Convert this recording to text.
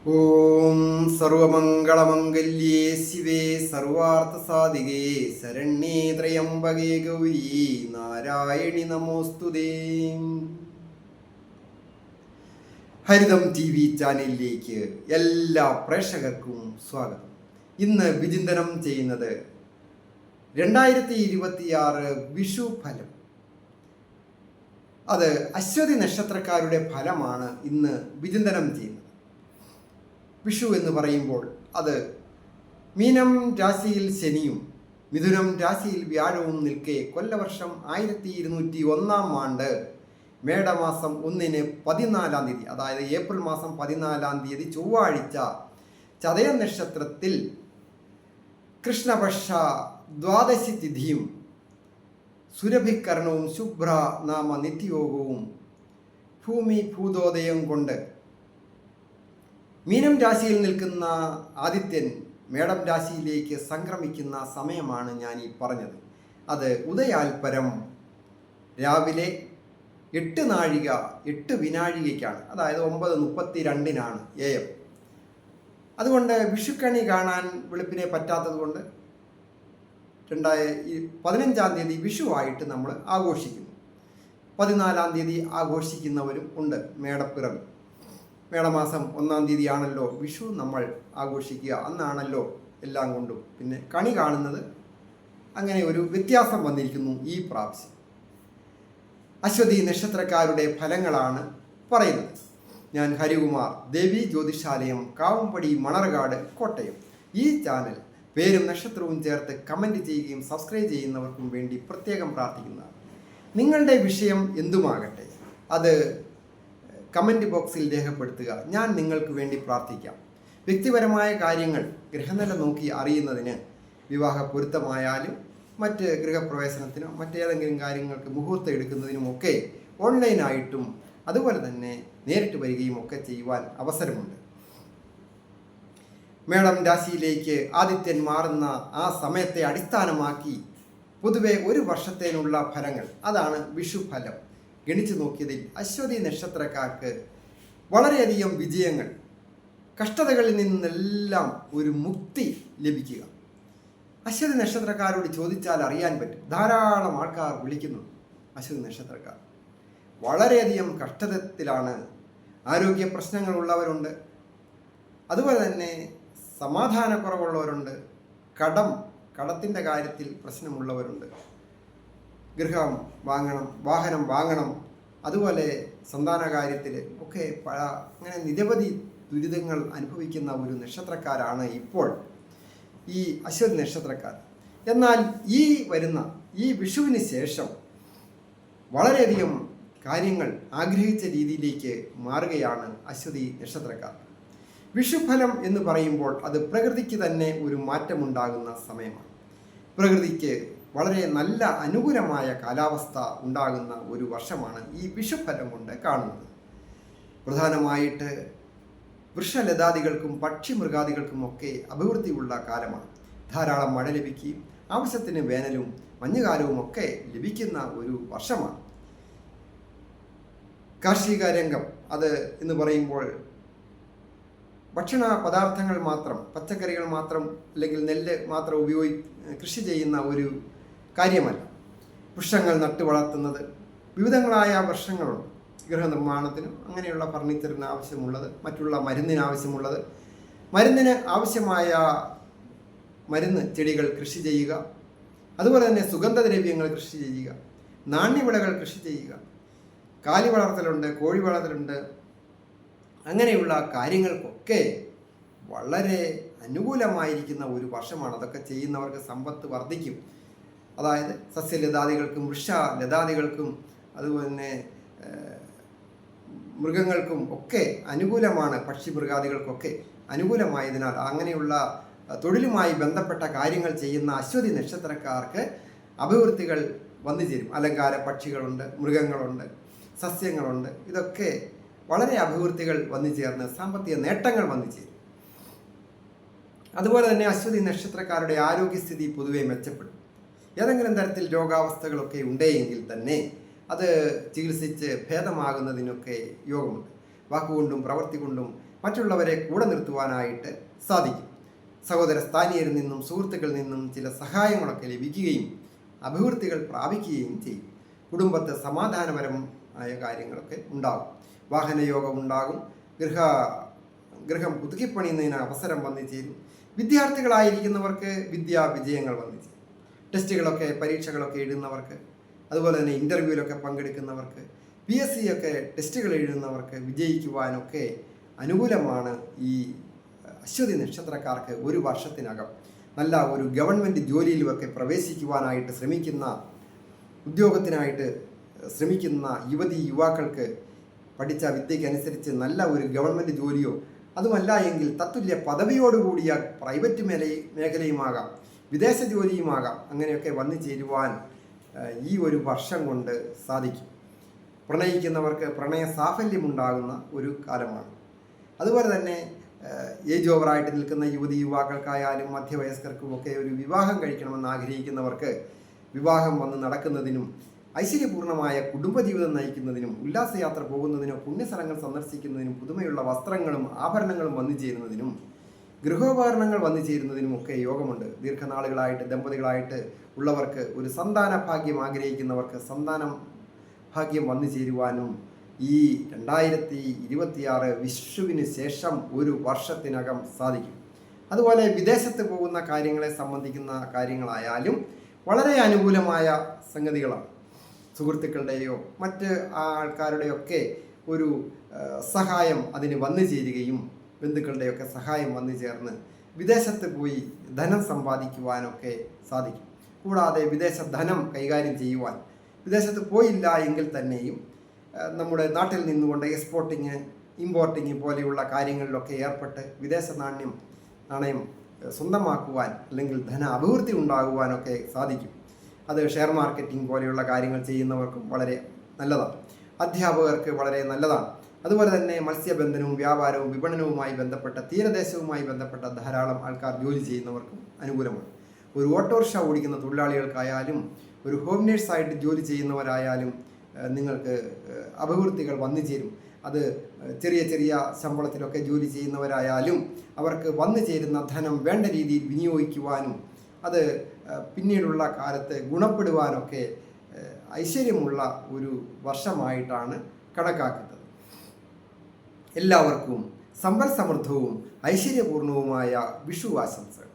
ഓം സർവമംഗളമംഗല്യേ ശിവേ സർവാർത്ഥസാധികേ ശരണ്യേ ത്രയംബകേ ഗൗരി നാരായണി നമോസ്തുതേ. ഹരിതം TV ചാനലിലേക്ക് എല്ലാ പ്രേക്ഷകർക്കും സ്വാഗതം. ഇന്ന് വിചിന്തനം ചെയ്യുന്നത് 2026 വിഷു ഫലം. അത് അശ്വതി നക്ഷത്രക്കാരുടെ ഫലമാണ് ഇന്ന് വിചിന്തനം ചെയ്യുന്നത്. വിഷു എന്ന് പറയുമ്പോൾ അത് മീനം രാശിയിൽ ശനിയും മിഥുനം രാശിയിൽ വ്യാഴവും നിൽക്കെ കൊല്ലവർഷം 1201 ആണ്ട് മേടമാസം 1 14 തീയതി, അതായത് ഏപ്രിൽ മാസം 14 ചൊവ്വാഴ്ച ചതയ നക്ഷത്രത്തിൽ കൃഷ്ണപക്ഷ ദ്വാദശി തിഥിയും സുരഭികരണവും ശുഭ്ര നാമ നിത്യയോഗവും ഭൂമി ഭൂതോദയം കൊണ്ട് മീനം രാശിയിൽ നിൽക്കുന്ന ആദിത്യൻ മേടം രാശിയിലേക്ക് സംക്രമിക്കുന്ന സമയമാണ് ഞാൻ ഈ പറഞ്ഞത്. അത് ഉദയാൽപരം രാവിലെ 8 വിനാഴികയ്ക്കാണ്, അതായത് 9:32 AM. അതുകൊണ്ട് വിഷുക്കണി കാണാൻ വെളുപ്പിനെ പറ്റാത്തത് കൊണ്ട് 15 തീയതി വിഷുവായിട്ട് നമ്മൾ ആഘോഷിക്കുന്നു. 14 തീയതി ആഘോഷിക്കുന്നവരും ഉണ്ട്. മേടപ്പിറവി മേടമാസം 1 തീയതിയാണല്ലോ വിഷു നമ്മൾ ആഘോഷിക്കുക, അന്നാണല്ലോ എല്ലാം കൊണ്ടും. പിന്നെ കണി കാണുന്നത് അങ്ങനെ ഒരു വ്യത്യാസം വന്നിരിക്കുന്നു ഈ പ്രാവശ്യം. അശ്വതി നക്ഷത്രക്കാരുടെ ഫലങ്ങളാണ് പറയുന്നത്. ഞാൻ ഹരികുമാർ, ദേവി ജ്യോതിഷാലയം, കാവുംപടി, മണർകാട്, കോട്ടയം. ഈ ചാനൽ പേരും നക്ഷത്രവും ചേർത്ത് കമൻറ്റ് ചെയ്യുകയും സബ്സ്ക്രൈബ് ചെയ്യുന്നവർക്കും വേണ്ടി പ്രത്യേകം പ്രാർത്ഥിക്കുന്നതാണ്. നിങ്ങളുടെ വിഷയം എന്തുമാകട്ടെ അത് കമൻറ്റ് ബോക്സിൽ രേഖപ്പെടുത്തുക. ഞാൻ നിങ്ങൾക്ക് വേണ്ടി പ്രാർത്ഥിക്കാം. വ്യക്തിപരമായ കാര്യങ്ങൾ ഗ്രഹനില നോക്കി അറിയുന്നതിന്, വിവാഹ പൊരുത്തമായാലും മറ്റ് ഗൃഹപ്രവേശനത്തിനോ മറ്റേതെങ്കിലും കാര്യങ്ങൾക്ക് മുഹൂർത്തം എടുക്കുന്നതിനുമൊക്കെ ഓൺലൈനായിട്ടും അതുപോലെ തന്നെ നേരിട്ട് വരികയും ഒക്കെ ചെയ്യുവാൻ അവസരമുണ്ട്. മേടം രാശിയിലേക്ക് ആദിത്യൻ മാറുന്ന ആ സമയത്തെ അടിസ്ഥാനമാക്കി പൊതുവെ ഒരു വർഷത്തേനുള്ള ഫലങ്ങൾ, അതാണ് വിഷു ഫലം. ഗണിച്ചു നോക്കിയതിൽ അശ്വതി നക്ഷത്രക്കാർക്ക് വളരെയധികം വിജയങ്ങൾ, കഷ്ടതകളിൽ നിന്നെല്ലാം ഒരു മുക്തി ലഭിക്കുക. അശ്വതി നക്ഷത്രക്കാരോട് ചോദിച്ചാൽ അറിയാൻ പറ്റും. ധാരാളം ആൾക്കാർ വിളിക്കുന്നു. അശ്വതി നക്ഷത്രക്കാർ വളരെയധികം കഷ്ടത്തിലാണ്. ആരോഗ്യ പ്രശ്നങ്ങളുള്ളവരുണ്ട്, അതുപോലെ തന്നെ സമാധാനക്കുറവുള്ളവരുണ്ട്, കടത്തിൻ്റെ കാര്യത്തിൽ പ്രശ്നമുള്ളവരുണ്ട്, ഗൃഹം വാങ്ങണം, വാഹനം വാങ്ങണം, അതുപോലെ സന്താന കാര്യത്തിൽ ഒക്കെ അങ്ങനെ നിരവധി ദുരിതങ്ങൾ അനുഭവിക്കുന്ന ഒരു നക്ഷത്രക്കാരാണ് ഇപ്പോൾ ഈ അശ്വതി നക്ഷത്രക്കാർ. എന്നാൽ ഈ വിഷുവിന് ശേഷം വളരെയധികം കാര്യങ്ങൾ ആഗ്രഹിച്ച രീതിയിലേക്ക് മാറുകയാണ് അശ്വതി നക്ഷത്രക്കാർ. വിഷുഫലം എന്ന് പറയുമ്പോൾ അത് പ്രകൃതിക്ക് തന്നെ ഒരു മാറ്റമുണ്ടാകുന്ന സമയമാണ്. പ്രകൃതിക്ക് വളരെ നല്ല അനുകൂലമായ കാലാവസ്ഥ ഉണ്ടാകുന്ന ഒരു വർഷമാണ് ഈ വിഷുഫലം കൊണ്ട് കാണുന്നത്. പ്രധാനമായിട്ട് വൃക്ഷലതാദികൾക്കും പക്ഷിമൃഗാദികൾക്കും ഒക്കെ അഭിവൃദ്ധിയുള്ള കാലമാണ്. ധാരാളം മഴ ലഭിക്കുകയും ആവശ്യത്തിന് വേനലും മഞ്ഞുകാലവും ഒക്കെ ലഭിക്കുന്ന ഒരു വർഷമാണ്. കാർഷിക രംഗം അത് എന്ന് പറയുമ്പോൾ ഭക്ഷണ പദാർത്ഥങ്ങൾ മാത്രം, പച്ചക്കറികൾ മാത്രം അല്ലെങ്കിൽ നെല്ല് മാത്രം കൃഷി ചെയ്യുന്ന ഒരു കാര്യമല്ല. വൃക്ഷങ്ങൾ നട്ടു വളർത്തുന്നത്, വിവിധങ്ങളായ വൃക്ഷങ്ങളുണ്ട്. ഗൃഹനിർമ്മാണത്തിനും അങ്ങനെയുള്ള ഫർണിച്ചറിന് ആവശ്യമുള്ളത്, മറ്റുള്ള മരുന്നിന് ആവശ്യമുള്ളത്, മരുന്നിന് ആവശ്യമായ മരുന്ന് ചെടികൾ കൃഷി ചെയ്യുക, അതുപോലെ തന്നെ സുഗന്ധദ്രവ്യങ്ങൾ കൃഷി ചെയ്യുക, നാണ്യവിളകൾ കൃഷി ചെയ്യുക, കാലി വളർത്തലുണ്ട്, കോഴി വളർത്തലുണ്ട്. അങ്ങനെയുള്ള കാര്യങ്ങൾക്കൊക്കെ വളരെ അനുകൂലമായിരിക്കുന്ന ഒരു വർഷമാണ്. അതൊക്കെ ചെയ്യുന്നവർക്ക് സമ്പത്ത് വർദ്ധിക്കും. അതായത് സസ്യലതാദികൾക്കും വൃക്ഷലതാദികൾക്കും അതുപോലെ തന്നെ മൃഗങ്ങൾക്കും ഒക്കെ അനുകൂലമാണ്. പക്ഷിമൃഗാദികൾക്കൊക്കെ അനുകൂലമായതിനാൽ അങ്ങനെയുള്ള തൊഴിലുമായി ബന്ധപ്പെട്ട കാര്യങ്ങൾ ചെയ്യുന്ന അശ്വതി നക്ഷത്രക്കാർക്ക് അഭിവൃദ്ധികൾ വന്നു ചേരും. അലങ്കാര പക്ഷികളുണ്ട്, മൃഗങ്ങളുണ്ട്, സസ്യങ്ങളുണ്ട്. ഇതൊക്കെ വളരെ അഭിവൃദ്ധികൾ വന്നു ചേർന്ന് സാമ്പത്തിക നേട്ടങ്ങൾ വന്നു ചേരും. അതുപോലെ തന്നെ അശ്വതി നക്ഷത്രക്കാരുടെ ആരോഗ്യസ്ഥിതി പൊതുവെ മെച്ചപ്പെടും. ഏതെങ്കിലും തരത്തിൽ രോഗാവസ്ഥകളൊക്കെ ഉണ്ടെങ്കിൽ തന്നെ അത് ചികിത്സിച്ച് ഭേദമാകുന്നതിനൊക്കെ യോഗമുണ്ട്. വാക്കുകൊണ്ടും പ്രവൃത്തി കൊണ്ടും മറ്റുള്ളവരെ കൂടെ നിർത്തുവാനായിട്ട് സാധിക്കും. സഹോദര സ്ഥാനീയരിൽ നിന്നും സുഹൃത്തുക്കളിൽ നിന്നും ചില സഹായങ്ങളൊക്കെ ലഭിക്കുകയും അഭിവൃദ്ധികൾ പ്രാപിക്കുകയും ചെയ്യും. കുടുംബത്തെ സമാധാനപരമായ കാര്യങ്ങളൊക്കെ ഉണ്ടാകും. വാഹനയോഗം ഉണ്ടാകും. ഗൃഹം പുതുക്കിപ്പണിയുന്നതിന് അവസരം വന്നു ചേരും. വിദ്യാർത്ഥികളായിരിക്കുന്നവർക്ക് വിദ്യാ വിജയങ്ങൾ വന്നു ചേരും. ടെസ്റ്റുകളൊക്കെ പരീക്ഷകളൊക്കെ എഴുതുന്നവർക്ക്, അതുപോലെ തന്നെ ഇൻ്റർവ്യൂവിലൊക്കെ പങ്കെടുക്കുന്നവർക്ക്, PSC ഒക്കെ ടെസ്റ്റുകൾ എഴുതുന്നവർക്ക് വിജയിക്കുവാനൊക്കെ അനുകൂലമാണ്. ഈ അശ്വതി നക്ഷത്രക്കാർക്ക് ഒരു വർഷത്തിനകം നല്ല ഒരു ഗവൺമെൻറ് ജോലിയിലുമൊക്കെ പ്രവേശിക്കുവാനായിട്ട് ശ്രമിക്കുന്ന, ഉദ്യോഗത്തിനായിട്ട് ശ്രമിക്കുന്ന യുവാക്കൾക്ക് പഠിച്ച വിദ്യയ്ക്കനുസരിച്ച് നല്ല ഒരു ഗവൺമെൻറ് ജോലിയോ അതുമല്ല എങ്കിൽ തത്തുല്യ പദവിയോടുകൂടിയ പ്രൈവറ്റ് മേഖലയുമാകാം, വിദേശ ജോലിയുമാകാം, അങ്ങനെയൊക്കെ വന്നു ചേരുവാൻ ഈ ഒരു വർഷം കൊണ്ട് സാധിക്കും. പ്രണയിക്കുന്നവർക്ക് പ്രണയ സാഫല്യമുണ്ടാകുന്ന ഒരു കാലമാണ്. അതുപോലെ തന്നെ ഏജ് ഓവറായിട്ട് നിൽക്കുന്ന യുവാക്കൾക്കായാലും മധ്യവയസ്കർക്കുമൊക്കെ ഒരു വിവാഹം കഴിക്കണമെന്ന് ആഗ്രഹിക്കുന്നവർക്ക് വിവാഹം വന്ന് നടക്കുന്നതിനും ഐശ്വര്യപൂർണമായ കുടുംബജീവിതം നയിക്കുന്നതിനും ഉല്ലാസയാത്ര പോകുന്നതിനോ പുണ്യസ്ഥലങ്ങൾ സന്ദർശിക്കുന്നതിനും പുതുമയുള്ള വസ്ത്രങ്ങളും ആഭരണങ്ങളും വന്നു ചേരുന്നതിനും ഗൃഹോപകരണങ്ങൾ വന്നു ചേരുന്നതിനും ഒക്കെ യോഗമുണ്ട്. ദീർഘനാളുകളായിട്ട് ദമ്പതികളായിട്ട് ഉള്ളവർക്ക് ഒരു സന്താന ഭാഗ്യം ആഗ്രഹിക്കുന്നവർക്ക് സന്താനം ഭാഗ്യം വന്നു ചേരുവാനും ഈ 2026 വിഷുവിന് ശേഷം ഒരു വർഷത്തിനകം സാധിക്കും. അതുപോലെ വിദേശത്ത് പോകുന്ന കാര്യങ്ങളെ സംബന്ധിക്കുന്ന കാര്യങ്ങളായാലും വളരെ അനുകൂലമായ സംഗതികളാണ്. സുഹൃത്തുക്കളുടെയോ മറ്റ് ആൾക്കാരുടെയൊക്കെ ഒരു സഹായം അതിന് വന്നു ചേരുകയും ബന്ധുക്കളുടെയൊക്കെ സഹായം വന്നു ചേർന്ന് വിദേശത്ത് പോയി ധനം സമ്പാദിക്കുവാനൊക്കെ സാധിക്കും. കൂടാതെ വിദേശ ധനം കൈകാര്യം ചെയ്യുവാൻ വിദേശത്ത് പോയില്ല എങ്കിൽ തന്നെയും നമ്മുടെ നാട്ടിൽ നിന്നുകൊണ്ട് എക്സ്പോർട്ടിങ് ഇമ്പോർട്ടിങ് പോലെയുള്ള കാര്യങ്ങളിലൊക്കെ ഏർപ്പെട്ട് വിദേശ നാണയം സ്വന്തമാക്കുവാൻ അല്ലെങ്കിൽ ധന അഭിവൃദ്ധി ഉണ്ടാകുവാനൊക്കെ സാധിക്കും. അത് ഷെയർ മാർക്കറ്റിംഗ് പോലെയുള്ള കാര്യങ്ങൾ ചെയ്യുന്നവർക്കും വളരെ നല്ലതാണ്. അധ്യാപകർക്ക് വളരെ നല്ലതാണ്. അതുപോലെ തന്നെ മത്സ്യബന്ധനവും വ്യാപാരവും വിപണനവുമായി ബന്ധപ്പെട്ട തീരദേശവുമായി ബന്ധപ്പെട്ട ധാരാളം ആൾക്കാർ ജോലി ചെയ്യുന്നവർക്കും അനുകൂലമാണ്. ഒരു ഓട്ടോറിക്ഷ ഓടിക്കുന്ന തൊഴിലാളികൾക്കായാലും ഒരു ഹോം നേഴ്സായിട്ട് ജോലി ചെയ്യുന്നവരായാലും നിങ്ങൾക്ക് അഭിവൃദ്ധികൾ വന്നു ചേരും. അത് ചെറിയ ശമ്പളത്തിലൊക്കെ ജോലി ചെയ്യുന്നവരായാലും അവർക്ക് വന്നു ചേരുന്ന ധനം വേണ്ട രീതിയിൽ വിനിയോഗിക്കുവാനും അത് പിന്നീടുള്ള കാലത്ത് ഗുണപ്പെടുവാനൊക്കെ ഐശ്വര്യമുള്ള ഒരു വർഷമായിട്ടാണ് കണക്കാക്കുന്നത്. എല്ലാവർക്കും സമ്പൽ സമൃദ്ധവും ഐശ്വര്യപൂർണവുമായ വിഷു ആശംസകൾ.